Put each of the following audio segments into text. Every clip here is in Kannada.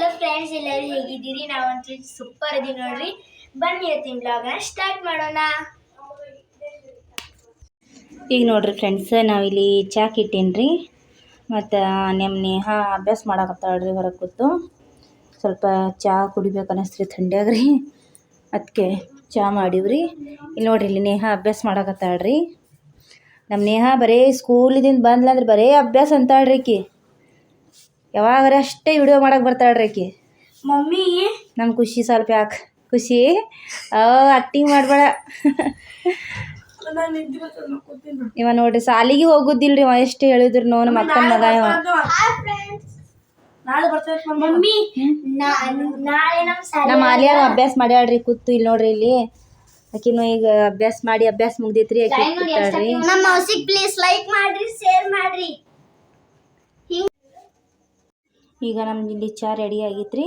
ಹಲೋ ಫ್ರೆಂಡ್ಸ್, ಎಲ್ಲರೂ ಹೇಗಿದ್ದೀರಿ? ನಾವಂತೂ ಸೂಪರ್ ಇದೀವಿ ನೋಡ್ರಿ. ಬನ್ನಿ ಇವತ್ತಿನ ಬ್ಲಾಗ್ನ ಸ್ಟಾರ್ಟ್ ಮಾಡೋಣ. ಈಗ ನೋಡ್ರಿ ಫ್ರೆಂಡ್ಸ್, ನಾವಿಲ್ಲಿ ಚಾಕ್ ಇಟ್ಟೇನ್ರಿ. ಮತ್ತು ನಮ್ಮ ನೇಹ ಅಭ್ಯಾಸ ಮಾಡಕತ್ತಾಳ್ರಿ ಹೊರಗೆ ಕೂತು. ಸ್ವಲ್ಪ ಚಹಾ ಕುಡಿಬೇಕು ಅನ್ನಿಸ್ತ್ರಿ ಥಂಡ್ಯಾಗ್ರಿ, ಅದಕ್ಕೆ ಚಹಾ ಮಾಡೀವ್ರಿ. ಇಲ್ಲಿ ನೋಡ್ರಿ, ಇಲ್ಲಿ ನೇಹ ಅಭ್ಯಾಸ ಮಾಡಕತ್ತಾಳ್ರಿ. ನಮ್ಮ ನೇಹ ಬರೀ ಸ್ಕೂಲಿದಿಂದ ಬಂದ್ಲಂದ್ರೆ ಬರೀ ಅಭ್ಯಾಸ ಅಂತಾಳ್ರಿ ಆಕಿ. ಯಾವಾಗಾರ ಅಷ್ಟೇ ವಿಡಿಯೋ ಮಾಡಕ್ಕೆ ಬರ್ತಾಳ್ರಿ ಆಕಿ. ಮಮ್ಮಿ ನಮ್ಮ ಖುಷಿ ಸ್ವಲ್ಪ ಯಾಕೆ ಖುಷಿ ಆಕ್ಟಿಂಗ್ ಮಾಡಬೇಡ. ಇವ ನೋಡ್ರಿ ಸಾಲಿಗೆ ಹೋಗುದಿಲ್ರಿ, ಇವ ಎಷ್ಟು ಹೇಳಿದ್ರು ನೋವು. ನಮ್ಮ ಅಕ್ಕನ ಮಗ ಇವ. ಮಮ್ಮಿ ನಾಳೆ ನಮ್ಮ ಆಲಿಯಾಗ ಅಭ್ಯಾಸ ಮಾಡ್ಯಾಳ್ರಿ ಕೂತು. ಇಲ್ಲಿ ನೋಡ್ರಿ, ಇಲ್ಲಿ ಆಕಿನೂ ಈಗ ಅಭ್ಯಾಸ ಮಾಡಿ ಅಭ್ಯಾಸ ಮುಗ್ದೈತ್ರಿ. ಆಕಿ ಕೂತಾಳ್ರಿ. ನಮ್ಮ ಮೌಸಿಗೆ ಪ್ಲೀಸ್ ಲೈಕ್ ಮಾಡ್ರಿ, ಶೇರ್ ಮಾಡ್ರಿ. ಈಗ ನಮ್ದು ಇಲ್ಲಿ ಚಹಾ ರೆಡಿ ಆಗೈತ್ರಿ.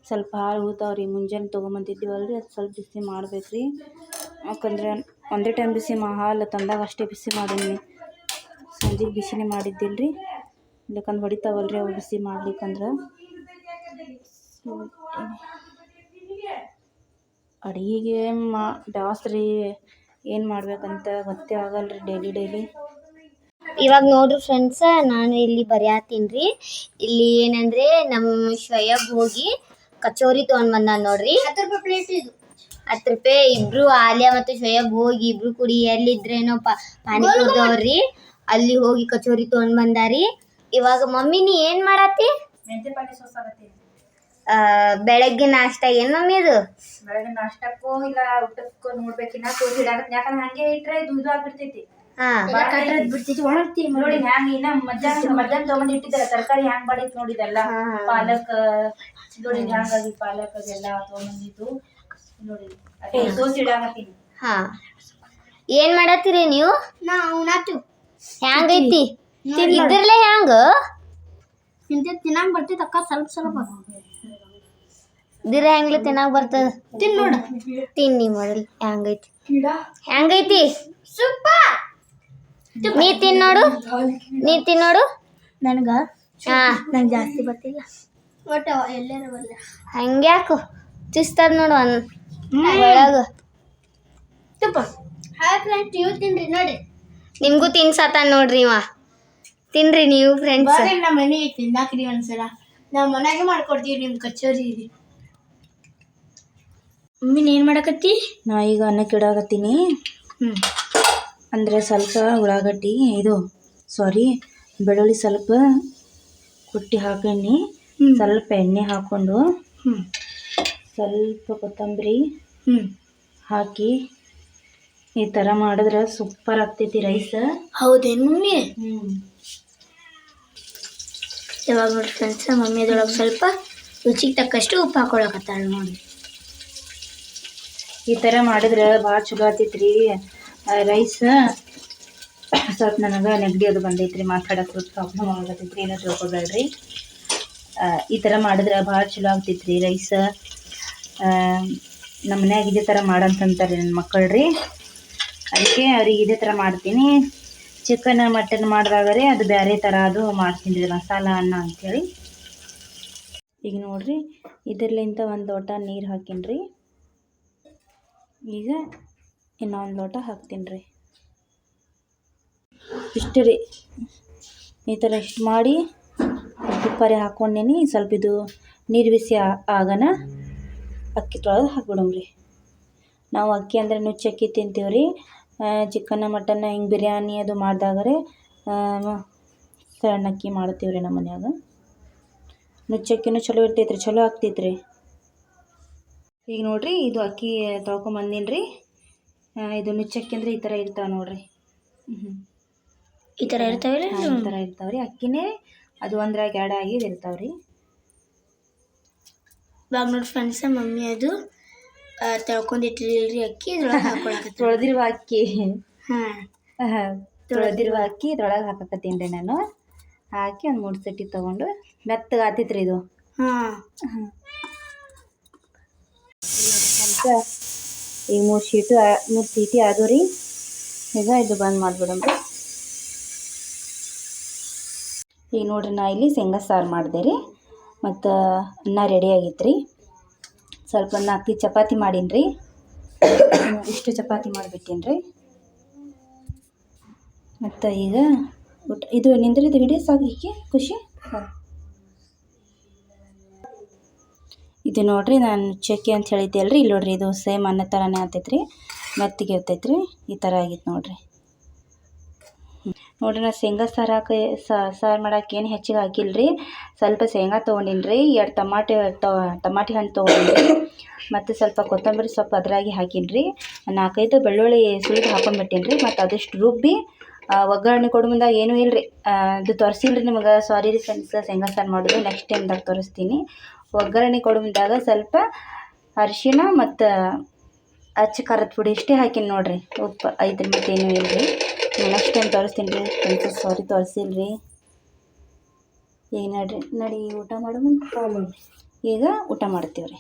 ಸ್ವಲ್ಪ ಹಾಲು ಉಳ್ತಾವ್ರಿ, ಮುಂಜಾನೆ ತೊಗೊಂಬಂದಿದ್ದೀವಲ್ರಿ, ಅದು ಸ್ವಲ್ಪ ಬಿಸಿ ಮಾಡ್ಬೇಕ್ರಿ. ಯಾಕಂದ್ರೆ ಒಂದೇ ಟೈಮ್ ಬಿಸಿ ಹಾಲು ತಂದಾಗ ಅಷ್ಟೇ ಬಿಸಿ ಮಾಡೀನಿ, ಸಂಜೆಗೆ ಬಿಸಿನೇ ಮಾಡಿದ್ದಿಲ್ರಿ. ಯಾಕಂದ್ರೆ ಹೊಡಿತಾವಲ್ರಿ ಅವು ಬಿಸಿ ಮಾಡ್ಲಿಕ್ಕಂದ್ರೆ. ಅಡುಗೆಗೆ ಬ್ಯಾಸ್ರಿ, ಏನು ಮಾಡ್ಬೇಕಂತ ಗೊತ್ತೇ ಆಗಲ್ರಿ ಡೈಲಿ. ಇವಾಗ ನೋಡ್ರಿ ಫ್ರೆಂಡ್ಸ್, ನಾನು ಇಲ್ಲಿ ಬರೆಯತ್ತೀನಿ. ಇಲ್ಲಿ ಏನಂದ್ರೆ ನಮ್ಮ ಶ್ವಯಬ್ ಹೋಗಿ ಕಚೋರಿ ತೊಗೊಂಡ್ ಬಂದ ನೋಡ್ರಿ. 10 ರೂಪಾಯಿ ಪ್ಲೇಟ್ ಇದು. 10 ರೂಪಾಯಿ. ಇಬ್ರು ಆಲಿಯಾ ಮತ್ತು ಶ್ವಯಬ್ ಹೋಗಿ ಇಬ್ರು ಕುಡಿ ಎಲ್ಲಿದ್ರೇನೋ ಪಾನಿಪುರದವ್ರಿ, ಅಲ್ಲಿ ಹೋಗಿ ಕಚೋರಿ ತೊಗೊಂಡ್ ಬಂದಾರಿ. ಇವಾಗ ಮಮ್ಮಿ ನೀ ಏನ್ ಮಾಡತ್ತಿ? ಮೆಂತೆ ಪಾನಿ ಸೋಸಾಗತ್ತಿ. ಬೆಳಗ್ಗೆ ನಾಷ್ಟ ಏನ್ ಮಮ್ಮಿ ಇದು? ಬೆಳಗ್ಗೆ ನಾಷ್ಟಕ್ಕೂ ಇಲ್ಲ ಊಟಕ್ಕೂ ನೋಡ್ಬೇಕಿನ್ನ ತೋರಿಸಿಡಾಗತ್ತೆ. ಯಾಕಂದ್ರೆ ಹಂಗೆ ಇಟ್ರೆ ಇದು ಆಗ್ಬಿಡ್ತೈತಿ. ನೋಡಿ ಹ್ಯಾಂಗ ಇನ್ನ ಮಧ್ಯಾಹ್ನ ತೊಗೊಂಡು ಇಟ್ಟಿದ್ದಾರೆ ತರಕಾರಿ ಹ್ಯಾಂಗ್ ಮಾಡಿತ್ ನೋಡಿದೆಲ್ಲ. ಪಾಲಕ್ ನೋಡಿ ಹ್ಯಾಂಗಾಗಿ ಪಾಲಕ್ ಅದೆಲ್ಲ ತೊಗೊಂಡಿದ್ದು ನೋಡಿ ತೋರಿಸಿಡಾಕತ್ತೀನಿ. ಹಾ, ಏನ್ ಮಾಡತ್ತೀರಿ ನೀವು? ಹ್ಯಾಂಗೈತಿ ಇದ್ರಲ್ಲೇ? ಹ್ಯಾಂಗ ತಿನ್ನಾಕ ಬರ್ತೈತಿ ಅಕ್ಕ? ಸ್ವಲ್ಪ ದಿರ ಹೆಂಗ್ಲಿ ತಿನ್ನಾಕ ಬರ್ತದ? ತಿನ್ನಿ ಮಾಡಲ್. ಹ್ಯಾಂಗೈತಿ ಸೂಪರ್. ನೀ ತಿನ್ನೋಡು. ನನಗೆ ಜಾಸ್ತಿ ಬರ್ತಿಲ್ಲ ಒಟ್ಟು ಎಲ್ಲೇನ ಬರಲ್ಲ. ಹಂಗ್ಯಾಕು ಚುಸ್ತದ ನೋಡು ಒಳಗ ತುಪ್ಪ. ನೀವು ತಿನ್ರಿ ನೋಡಿ, ನಿಮ್ಗೂ ತಿನ್ಸತ್ತ ನೋಡ್ರಿ ಇವ. ತಿನ್ರಿ ನೀವು ಫ್ರೆಂಡ್ಸ್. ನಮ್ಮ ಮನೆಗೆ ತಿನ್ನಾಕ್ರಿ ಒಂದ್ಸಲ. ನಾವು ಮನೆಯಾಗೆ ಮಾಡ್ಕೊಡ್ತೀವಿ ನಿಮ್ಮ ಕಚೋರಿ. ಮಮ್ಮಿ ಏನು ಮಾಡಕತ್ತಿ? ನಾ ಈಗ ಅನ್ನಕ್ಕೆ ಇಡಾಕತ್ತೀನಿ. ಅಂದರೆ ಸ್ವಲ್ಪ ಉಳ್ಳಾಗಡ್ಡಿ ಬೆಳ್ಳುಳ್ಳಿ ಸ್ವಲ್ಪ ಕುಟ್ಟಿ ಹಾಕೀನಿ. ಸ್ವಲ್ಪ ಎಣ್ಣೆ ಹಾಕ್ಕೊಂಡು ಸ್ವಲ್ಪ ಕೊತ್ತಂಬರಿ ಹಾಕಿ ಈ ಥರ ಮಾಡಿದ್ರೆ ಸೂಪರ್ ಆಗ್ತೈತಿ ರೈಸ್. ಹೌದೇನು ಮಮ್ಮಿ? ಇವಾಗ ನೋಡಿ ಫ್ರೆಂಡ್ಸ್, ಮಮ್ಮಿ ಅದರೊಳಗೆ ಸ್ವಲ್ಪ ರುಚಿಗೆ ತಕ್ಕಷ್ಟು ಉಪ್ಪು ಹಾಕೊಳಕತ್ತಾಳ ನೋಡಿ. ಈ ಥರ ಮಾಡಿದ್ರೆ ಭಾಳ ಚಲೋ ಆಗ್ತೈತ್ರಿ ರೈಸ್. ಸ್ವಲ್ಪ ನನಗೆ ನೆಗಡಿ ಅದು ಬಂದೈತ್ರಿ, ಮಾತಾಡೋಕೆ ಸ್ವಲ್ಪ ಪ್ರಾಬ್ಲಮ್ ಆಗತ್ತೈತ್ರಿ, ಏನೋ ತಿಳ್ಕೊಬೇಡ್ರಿ. ಈ ಥರ ಮಾಡಿದ್ರೆ ಭಾಳ ಚಲೋ ಆಗ್ತೈತ್ರಿ ರೈಸ್. ನಮ್ಮ ಮನ್ಯಾಗ ಇದೇ ಥರ ಮಾಡಂತಂತಾರೆ ನನ್ನ ಮಕ್ಕಳ್ರಿ, ಅದಕ್ಕೆ ಅವ್ರಿಗೆ ಇದೇ ಥರ ಮಾಡ್ತೀನಿ. ಚಿಕನ್ ಮಟನ್ ಮಾಡಿದಾಗರೆ ಅದು ಬೇರೆ ಥರ ಅದು ಮಾಡ್ತೀನಿ ರೀ, ಮಸಾಲ ಅನ್ನ ಅಂಥೇಳಿ. ಈಗ ನೋಡಿರಿ, ಇದರ್ಲಿಂತ ಒಂದು ಲೋಟ ನೀರು ಹಾಕೀನಿ ರೀ. ಈಗ ಇನ್ನೊಂದು ಲೋಟ ಹಾಕ್ತೀನಿ ರೀ. ಇಷ್ಟು ರೀ, ಈ ಥರ ಇಷ್ಟು ಮಾಡಿ ತುಪ್ಪರೆ ಹಾಕ್ಕೊಂಡೇನಿ. ಸ್ವಲ್ಪ ಇದು ನೀರು ಬಿಸಿ ಆಗೋಣ ಅಕ್ಕಿ ತೊಳೆದು ಹಾಕ್ಬಿಡಮ್ರಿ. ನಾವು ಅಕ್ಕಿ ಅಂದರೆ ನುಚ್ಚಕ್ಕಿ ತಿಂತೀವಿ ರೀ. ಚಿಕನ್ ಮಟನ್ ಹಿಂಗೆ ಬಿರಿಯಾನಿ ಅದು ಮಾಡಿದಾಗರೆ ಸಣ್ಣ ಅಕ್ಕಿ ಮಾಡ್ತೀವಿ ರೀ ನಮ್ಮ ಮನ್ಯಾಗ. ನುಚ್ಚಕ್ಕಿನೂ ಚಲೋ ಇರ್ತೈತ್ರಿ, ಚಲೋ ಆಗ್ತೈತ್ರಿ. ಈಗ ನೋಡಿರಿ, ಇದು ಅಕ್ಕಿ ತೊಳ್ಕೊಂಬಂದೀನಿ ರೀ. ಇದು ನುಚ್ಚಕ್ಕಿ ಅಂದರೆ ಈ ಥರ ಇರ್ತಾವೆ ನೋಡಿರಿ. ಈ ಥರ ಇರ್ತಾವೆ ರೀ. ಈ ಥರ ಇರ್ತಾವೆ ರೀ. ಅಕ್ಕಿನೇ ಅದು ಒಂದ್ರಾಗ ಎರಡು ಆಗಿ ಇರ್ತಾವೆ ರೀ. ಇವಾಗ ನೋಡಿ ಫ್ರೆಂಡ್ಸ್, ಮಮ್ಮಿ ಅದು ತೊಳ್ಕೊಂಡಿಟ್ಟಿರಲ್ರಿ ಅಕ್ಕಿ ಇದ್ರೊಳಗೆ ಹಾಕೊಳಕತ್ತಿ. ತೊಳೆದಿರುವ ಅಕ್ಕಿ ತೊಳೆದಿರುವ ಅಕ್ಕಿ ಇದ್ರೊಳಗೆ ಹಾಕಕತ್ತೀನಿ ರೀ ನಾನು. ಹಾಕಿ ಒಂದು 3 ಸತಿ ತೊಗೊಂಡು ಮೆತ್ತಗೆ ಆತೈತ್ರಿ ಇದು. ಈಗ 3 ಸೀಟಿ ಆದವು ರೀ. ಈಗ ಇದು ಬಂದ್ ಮಾಡಿಬಿಡಮ್ರಿ. ಈಗ ನೋಡ್ರಿ, ನಾ ಇಲ್ಲಿ ಶೇಂಗಾ ಸಾರು ಮಾಡಿದೆ ರೀ. ಮತ್ತು ಅನ್ನ ರೆಡಿ ಆಗೈತೆ ರೀ. ಸ್ವಲ್ಪ 4 ಚಪಾತಿ ಮಾಡೀನಿ ರೀ. ಇಷ್ಟು ಚಪಾತಿ ಮಾಡಿಬಿಟ್ಟೀನಿ ರೀ. ಮತ್ತು ಈಗ ಊಟ ಇದು ನಿಂದ್ರಿದ್ದು ಹಿಡಿಯೋ ಸಾಗಿಕ್ಕೆ ಖುಷಿ. ಇದು ನೋಡಿರಿ ನಾನು ಚಕ್ಕಿ ಅಂತ ಹೇಳಿದ್ದೆ ಅಲ್ರಿ, ಇಲ್ಲಿ ನೋಡಿರಿ ಇದು ಸೇಮ್ ಅನ್ನ ಥರನೇ ಆಗ್ತೈತೆ ರೀ, ಮೆತ್ತಿಗೆ ಇರ್ತೈತೆ ರೀ. ಈ ಥರ ಆಗಿತ್ತು ನೋಡಿರಿ. ನೋಡಿರಿ ನಾನು ಶೇಂಗಾ ಸಾರು ಮಾಡೋಕೆ ಏನು ಹೆಚ್ಚಿಗೆ ಹಾಕಿಲ್ಲ ರೀ. ಸ್ವಲ್ಪ ಶೇಂಗಾ ತೊಗೊಂಡಿನಿ ರೀ, 2 ಟಮಾಟಿ ಹಣ್ಣು ತೊಗೊಂಡಿನಿ ರೀ, ಮತ್ತು ಸ್ವಲ್ಪ ಕೊತ್ತಂಬರಿ ಸೊಪ್ಪು ಅದ್ರಾಗೆ ಹಾಕೀನಿ ರೀ. 4-5 ಬೆಳ್ಳುಳ್ಳಿ ಸುಲಿದು ಹಾಕೊಂಡ್ಬಿಟ್ಟೀನಿ ರೀ. ಮತ್ತು ಅದಷ್ಟು ರುಬ್ಬಿ ಒಗ್ಗರಣೆ ಕೊಡೋ ಮುಂದಾಗ ಏನೂ ಇಲ್ಲ ರೀ, ಅದು ತೋರಿಸಿಲ್ಲ ರೀ ನಿಮಗೆ. ಸಾರಿ ರೀ ಫ್ರೆಂಡ್ಸ್, ಶೇಂಗಾ ಸಾರು ಮಾಡೋದು ನೆಕ್ಸ್ಟ್ ಟೈಮ್ದಾಗ ತೋರಿಸ್ತೀನಿ. ಒಗ್ಗರಣೆ ಕೊಡೋ ಮುಂದಾಗ ಸ್ವಲ್ಪ ಅರಿಶಿಣ ಮತ್ತು ಅಚ್ಚ ಖಾರದ ಪುಡಿ ಇಷ್ಟೇ ಹಾಕೀನಿ ನೋಡಿರಿ. ಉಪ್ಪು ಐತ್ರಿ, ಮತ್ತೇನೂ ಇಲ್ಲ ರೀ. ನೆಕ್ಸ್ಟ್ ಟೈಮ್ ತೋರಿಸ್ತೀನಿ ರೀ ಫ್ರೆಂಡ್ಸ್, ಸಾರಿ ತೋರಿಸಿಲ್ಲ ರೀ. ಈಗ ನಡಿ ಊಟ ಮಾಡೋ ಮುಂದೆ ಈಗ ಊಟ ಮಾಡ್ತೀವಿ ರೀ.